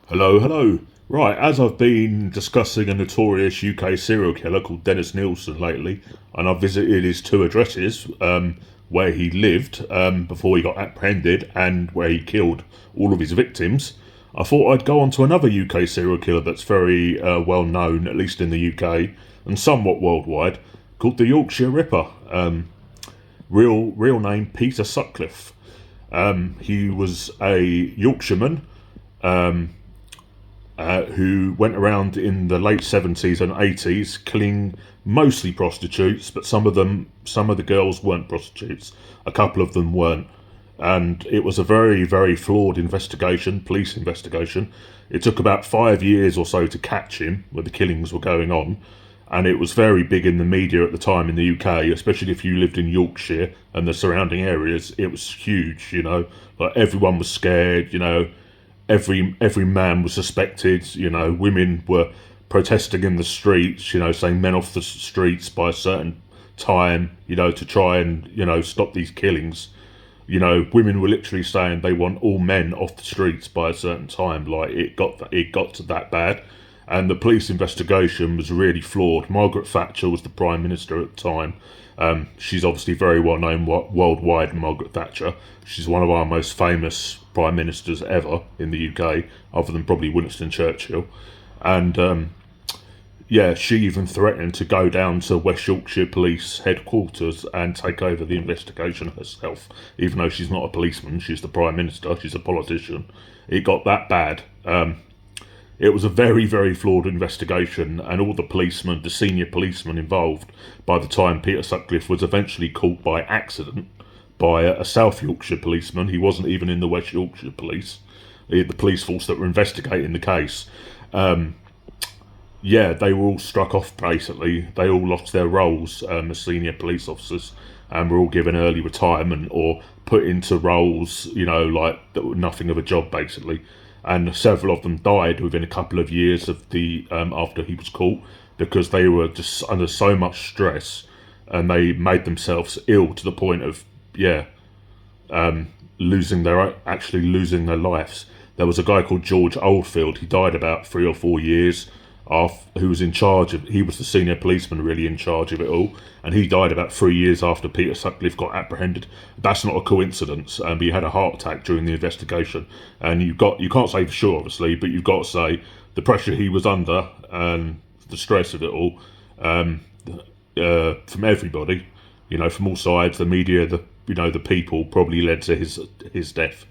Hello, hello. Right, as I've been discussing a notorious UK serial killer called Dennis Nilsen lately, and I've visited his two addresses, where he lived before he got apprehended and where he killed all of his victims, I thought I'd go on to another UK serial killer that's very well known, at least in the UK, and somewhat worldwide, called the Yorkshire Ripper. Real name Peter Sutcliffe. He was a Yorkshireman who went around in the late 70s and 80s killing mostly prostitutes, but some of the girls weren't prostitutes. A couple of them weren't. And it was a very, very flawed investigation, police investigation. It took about 5 years or so to catch him where the killings were going on. And it was very big in the media at the time in the UK, especially if you lived in Yorkshire and the surrounding areas. It was huge, like everyone was scared, every man was suspected. Women were protesting in the streets, saying men off the streets by a certain time, to try and stop these killings. Women were literally saying they want all men off the streets by a certain time. Like it got to that bad, and the police investigation was really flawed. Margaret Thatcher was the Prime Minister at the time. She's obviously very well known worldwide, Margaret Thatcher. She's one of our most famous Prime Ministers ever in the UK, other than probably Winston Churchill. And she even threatened to go down to West Yorkshire Police headquarters and take over the investigation herself, even though she's not a policeman, she's the Prime Minister, she's a politician. It got that bad. It was a very, very flawed investigation, and all the senior policemen involved, by the time Peter Sutcliffe was eventually caught by accident by a South Yorkshire policeman. He wasn't even in the West Yorkshire police, the police force that were investigating the case. They were all struck off, basically. They all lost their roles as senior police officers and were all given early retirement or put into roles, like that were nothing of a job, basically. And several of them died within a couple of years of the after he was caught, because they were just under so much stress and they made themselves ill to the point of losing their lives. There was a guy called George Oldfield. He died about 3 or 4 years after, who was in charge of. He was the senior policeman, really in charge of it all, and he died about 3 years after Peter Sutcliffe got apprehended. That's not a coincidence. He had a heart attack during the investigation, and you can't say for sure, obviously, but you've got to say the pressure he was under and the stress of it all, from everybody, from all sides, the media, the people, probably led to his death.